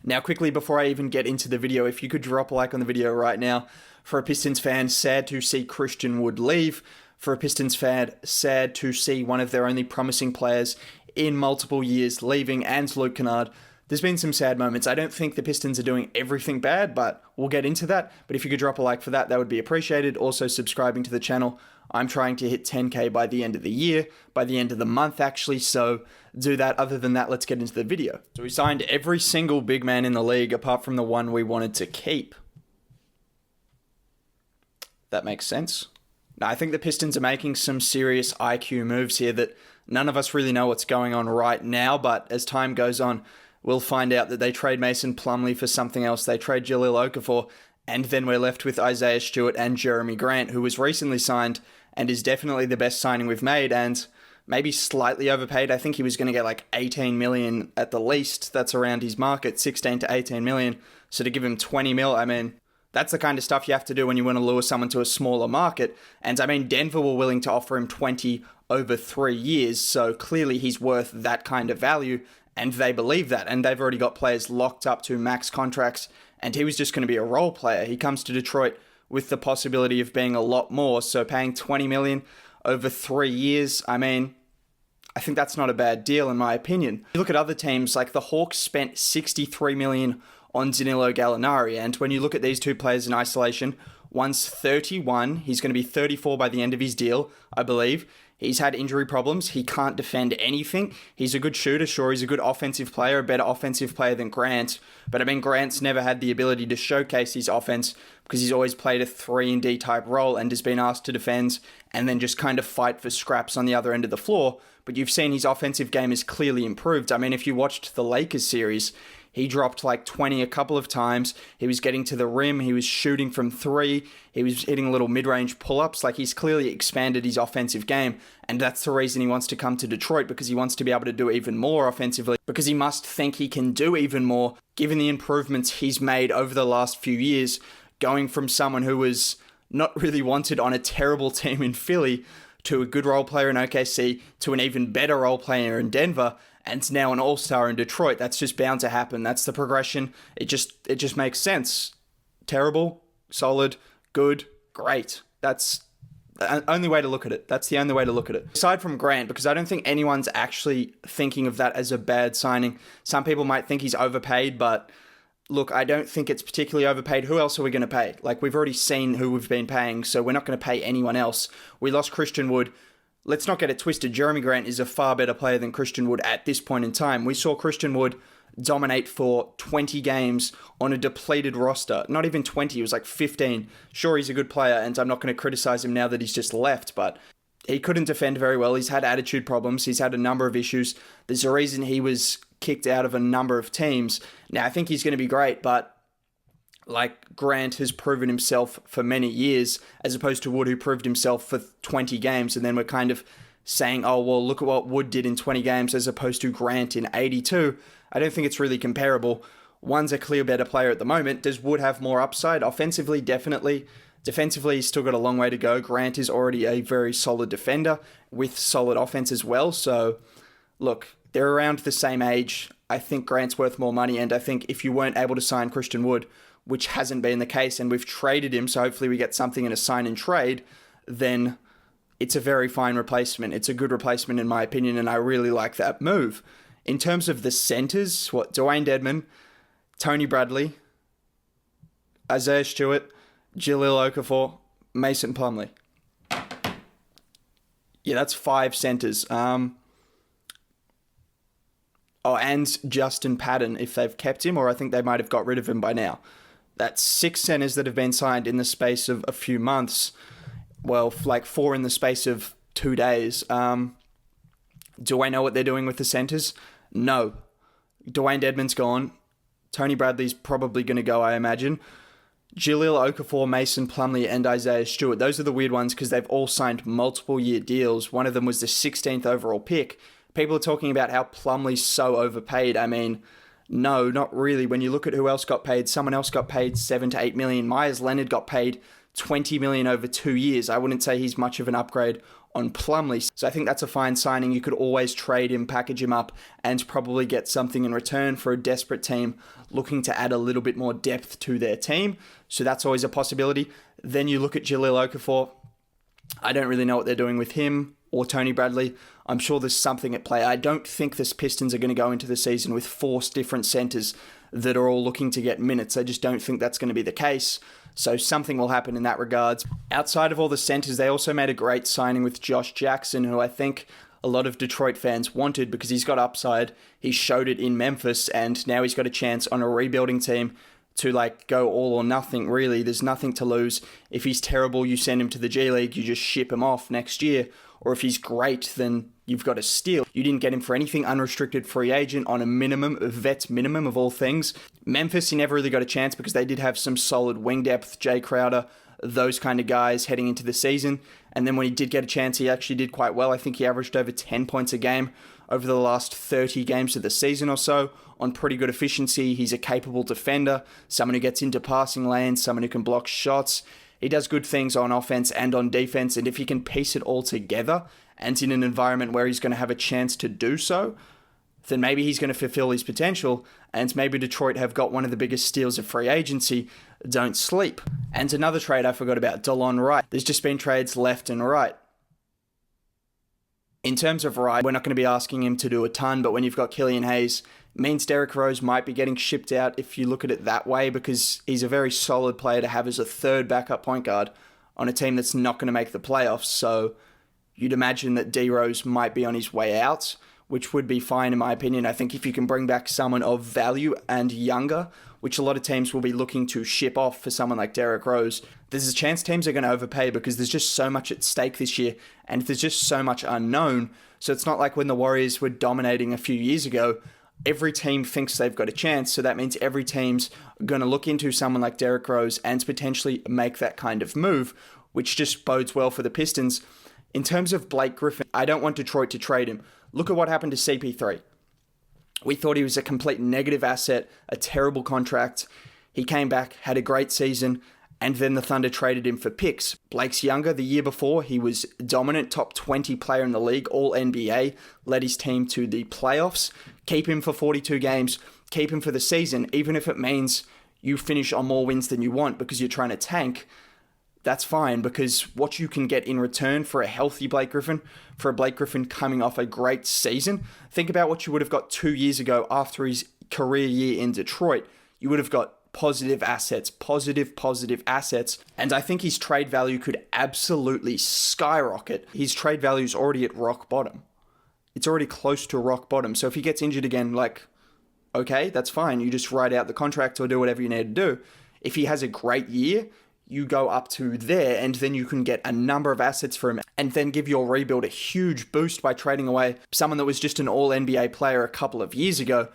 Now, quickly, before I even get into the video, if you could drop a like on the video right now. For a Pistons fan, sad to see Christian Wood leave. For a Pistons fan, sad to see one of their only promising players in multiple years leaving, and Luke Kennard. There's been some sad moments. I don't think the Pistons are doing everything bad, but we'll get into that. But if you could drop a like for that, that would be appreciated. Also, subscribing to the channel. I'm trying to hit 10K by the end of the year, by the end of the month, actually, so do that. Other than that, let's get into the video. So we signed every single big man in the league, apart from the one we wanted to keep. That makes sense. Now, I think the Pistons are making some serious IQ moves here that none of us really know what's going on right now, but as time goes on, we'll find out that they trade Mason Plumlee for something else. They trade Jahlil Okafor, and then we're left with Isaiah Stewart and Jerami Grant, who was recently signed and is definitely the best signing we've made, and maybe slightly overpaid. I think he was going to get like 18 million at the least. That's around his market, 16 to 18 million. So to give him 20 mil, I mean, that's the kind of stuff you have to do when you want to lure someone to a smaller market. And I mean, Denver were willing to offer him 20 over 3 years, so clearly he's worth that kind of value, and they believe that. And they've already got players locked up to max contracts, and he was just going to be a role player. He comes to Detroit with the possibility of being a lot more, so paying 20 million over 3 years, I mean, I think that's not a bad deal in my opinion. You look at other teams, like the Hawks spent 63 million on Danilo Gallinari, and when you look at these two players in isolation, one's 31, he's going to be 34 by the end of his deal, I believe. He's had injury problems, he can't defend anything, he's a good shooter, sure, he's a good offensive player, a better offensive player than Grant, but I mean, Grant's never had the ability to showcase his offense because he's always played a 3-and-D type role and has been asked to defend and then just kind of fight for scraps on the other end of the floor, but you've seen his offensive game is clearly improved. I mean, if you watched the Lakers series, he dropped like 20 a couple of times. He was getting to the rim. He was shooting from 3. He was hitting little mid-range pull-ups. Like, he's clearly expanded his offensive game. And that's the reason he wants to come to Detroit, because he wants to be able to do even more offensively, because he must think he can do even more, given the improvements he's made over the last few years, going from someone who was not really wanted on a terrible team in Philly to a good role player in OKC to an even better role player in Denver, and now an all-star in Detroit. That's just bound to happen. That's the progression. It just makes sense. Terrible, solid, good, great. That's the only way to look at it. That's the only way to look at it. Aside from Grant, because I don't think anyone's actually thinking of that as a bad signing. Some people might think he's overpaid, but look, I don't think it's particularly overpaid. Who else are we going to pay? Like, we've already seen who we've been paying, so we're not going to pay anyone else. We lost Christian Wood. Let's not get it twisted. Jerami Grant is a far better player than Christian Wood at this point in time. We saw Christian Wood dominate for 20 games on a depleted roster. Not even 20, it was like 15. Sure, he's a good player, and I'm not going to criticize him now that he's just left, but he couldn't defend very well. He's had attitude problems. He's had a number of issues. There's a reason he was kicked out of a number of teams. Now, I think he's going to be great, but like, Grant has proven himself for many years, as opposed to Wood, who proved himself for 20 games, and then we're kind of saying, oh, well, look at what Wood did in 20 games as opposed to Grant in 82. I don't think it's really comparable. One's a clear better player at the moment. Does Wood have more upside? Offensively, definitely. Defensively, he's still got a long way to go. Grant is already a very solid defender with solid offense as well. So, look, they're around the same age. I think Grant's worth more money, and I think if you weren't able to sign Christian Wood, which hasn't been the case, and we've traded him, so hopefully we get something in a sign and trade, then it's a very fine replacement. It's a good replacement in my opinion, and I really like that move. In terms of the centers, Dwayne Dedmon, Tony Bradley, Isaiah Stewart, Jahlil Okafor, Mason Plumlee. Yeah, that's 5 centers. And Justin Patton, if they've kept him, or I think they might have got rid of him by now. That's 6 centers that have been signed in the space of a few months. Well, like 4 in the space of 2 days. Do I know what they're doing with the centers? No. Dwayne Dedmon's gone. Tony Bradley's probably going to go, I imagine. Jahlil Okafor, Mason Plumlee, and Isaiah Stewart. Those are the weird ones because they've all signed multiple year deals. One of them was the 16th overall pick. People are talking about how Plumlee's so overpaid. I mean, no, not really. When you look at who else got paid, someone else got paid 7 to 8 million. Myers Leonard got paid $20 million over 2 years. I wouldn't say he's much of an upgrade on Plumlee. So I think that's a fine signing. You could always trade him, package him up, and probably get something in return for a desperate team looking to add a little bit more depth to their team. So that's always a possibility. Then you look at Jahlil Okafor. I don't really know what they're doing with him or Tony Bradley. I'm sure there's something at play. I don't think the Pistons are going to go into the season with 4 different centers that are all looking to get minutes. I just don't think that's going to be the case. So something will happen in that regards. Outside of all the centers, they also made a great signing with Josh Jackson, who I think a lot of Detroit fans wanted because he's got upside. He showed it in Memphis, and now he's got a chance on a rebuilding team to go all or nothing, really. There's nothing to lose. If he's terrible, you send him to the G League, you just ship him off next year. Or if he's great, then you've got a steal. You didn't get him for anything, unrestricted free agent on a minimum, a vet minimum of all things. Memphis, he never really got a chance because they did have some solid wing depth, Jay Crowder, those kind of guys heading into the season. And then when he did get a chance, he actually did quite well. I think he averaged over 10 points a game over the last 30 games of the season or so on pretty good efficiency. He's a capable defender, someone who gets into passing lanes, someone who can block shots. He does good things on offense and on defense, and if he can piece it all together and in an environment where he's going to have a chance to do so, then maybe he's going to fulfill his potential, and maybe Detroit have got one of the biggest steals of free agency. Don't sleep. And another trade I forgot about, Delon Wright. There's just been trades left and right. In terms of Wright, we're not going to be asking him to do a ton, but when you've got Killian Hayes, means Derrick Rose might be getting shipped out if you look at it that way, because he's a very solid player to have as a third backup point guard on a team that's not going to make the playoffs. So you'd imagine that D Rose might be on his way out, which would be fine in my opinion. I think if you can bring back someone of value and younger, which a lot of teams will be looking to ship off for someone like Derrick Rose, there's a chance teams are going to overpay because there's just so much at stake this year and there's just so much unknown. So it's not like when the Warriors were dominating a few years ago. Every team thinks they've got a chance, so that means every team's going to look into someone like Derrick Rose and potentially make that kind of move, which just bodes well for the Pistons. In terms of Blake Griffin, I don't want Detroit to trade him. Look at what happened to CP3. We thought he was a complete negative asset, a terrible contract. He came back, had a great season, and then the Thunder traded him for picks. Blake's younger. The year before, he was dominant, top 20 player in the league, all NBA, led his team to the playoffs. Keep him for 42 games, keep him for the season, even if it means you finish on more wins than you want because you're trying to tank. That's fine, because what you can get in return for a healthy Blake Griffin, for a Blake Griffin coming off a great season, think about what you would have got 2 years ago after his career year in Detroit. You would have got positive assets, positive assets, and I think his trade value could absolutely skyrocket. His trade value is already at rock bottom. It's already close to rock bottom. So if he gets injured again, okay, that's fine. You just write out the contract or do whatever you need to do. If he has a great year, you go up to there, and then you can get a number of assets for him and then give your rebuild a huge boost by trading away someone that was just an all-NBA player a couple of years ago.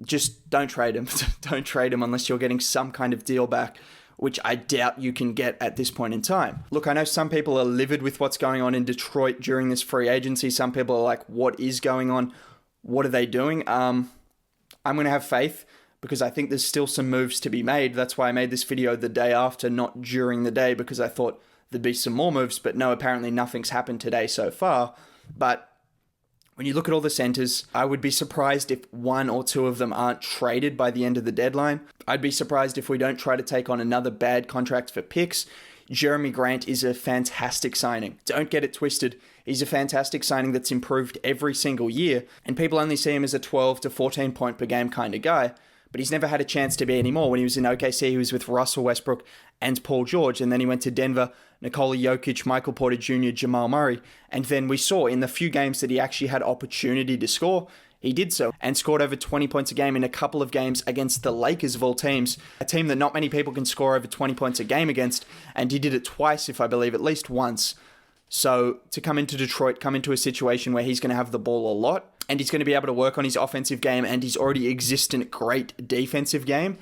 Just don't trade him. Don't trade him unless you're getting some kind of deal back, which I doubt you can get at this point in time. Look, I know some people are livid with what's going on in Detroit during this free agency. Some people are like, what is going on? What are they doing? I'm going to have faith, because I think there's still some moves to be made. That's why I made this video the day after, not during the day, because I thought there'd be some more moves, but no, apparently nothing's happened today so far. But when you look at all the centers, I would be surprised if 1 or 2 of them aren't traded by the end of the deadline. I'd be surprised if we don't try to take on another bad contract for picks. Jerami Grant is a fantastic signing. Don't get it twisted. He's a fantastic signing that's improved every single year, and people only see him as a 12 to 14 point per game kind of guy. But he's never had a chance to be anymore. When he was in OKC, he was with Russell Westbrook and Paul George. And then he went to Denver, Nikola Jokic, Michael Porter Jr., Jamal Murray. And then we saw in the few games that he actually had opportunity to score, he did so and scored over 20 points a game in a couple of games against the Lakers of all teams, a team that not many people can score over 20 points a game against. And he did it twice, if I believe, at least once. So to come into Detroit, come into a situation where he's going to have the ball a lot, and he's going to be able to work on his offensive game and his already existent great defensive game,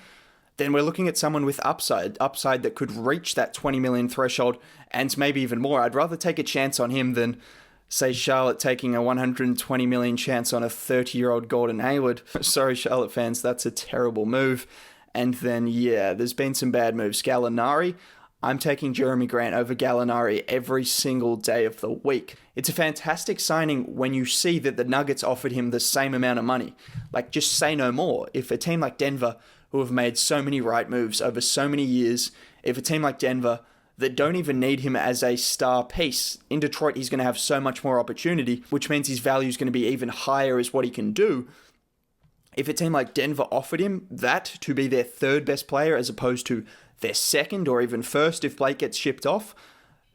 then we're looking at someone with upside that could reach that 20 million threshold and maybe even more. I'd rather take a chance on him than, say, Charlotte taking a 120 million chance on a 30-year-old Gordon Hayward. Sorry, Charlotte fans, that's a terrible move. And then, yeah, there's been some bad moves. Gallinari, I'm taking Jerami Grant over Gallinari every single day of the week. It's a fantastic signing when you see that the Nuggets offered him the same amount of money. Like, just say no more. If a team like Denver, who have made so many right moves over so many years, if a team like Denver that don't even need him as a star piece, in Detroit he's going to have so much more opportunity, which means his value is going to be even higher as what he can do. If a team like Denver offered him that to be their third best player as opposed to their second or even first if Blake gets shipped off,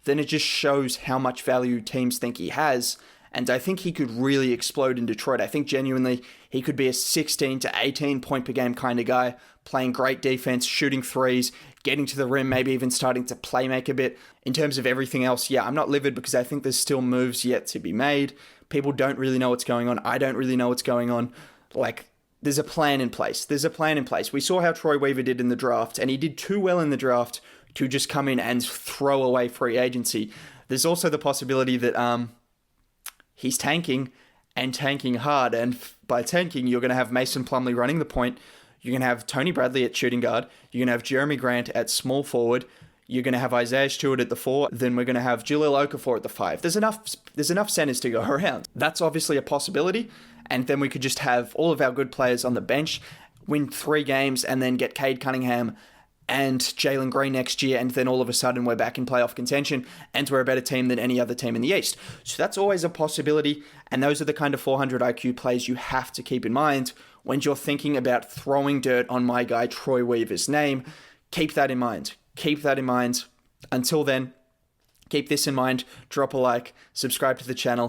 then it just shows how much value teams think he has. And I think he could really explode in Detroit. I think genuinely he could be a 16 to 18 point per game kind of guy, playing great defense, shooting threes, getting to the rim, maybe even starting to play make a bit. In terms of everything else, yeah, I'm not livid because I think there's still moves yet to be made. People don't really know what's going on. I don't really know what's going on. Like, there's a plan in place. We saw how Troy Weaver did in the draft, and he did too well in the draft to just come in and throw away free agency. There's also the possibility that he's tanking and tanking hard, and by tanking, you're going to have Mason Plumlee running the point. You're going to have Tony Bradley at shooting guard. You're going to have Jerami Grant at small forward. You're going to have Isaiah Stewart at the 4. Then we're going to have Jahlil Okafor at the 5. There's enough centers to go around. That's obviously a possibility. And then we could just have all of our good players on the bench, win 3 games, and then get Cade Cunningham and Jalen Green next year, and then all of a sudden we're back in playoff contention, and we're a better team than any other team in the East. So that's always a possibility, and those are the kind of 400 IQ plays you have to keep in mind when you're thinking about throwing dirt on my guy Troy Weaver's name. Keep that in mind. Until then, keep this in mind. Drop a like, subscribe to the channel.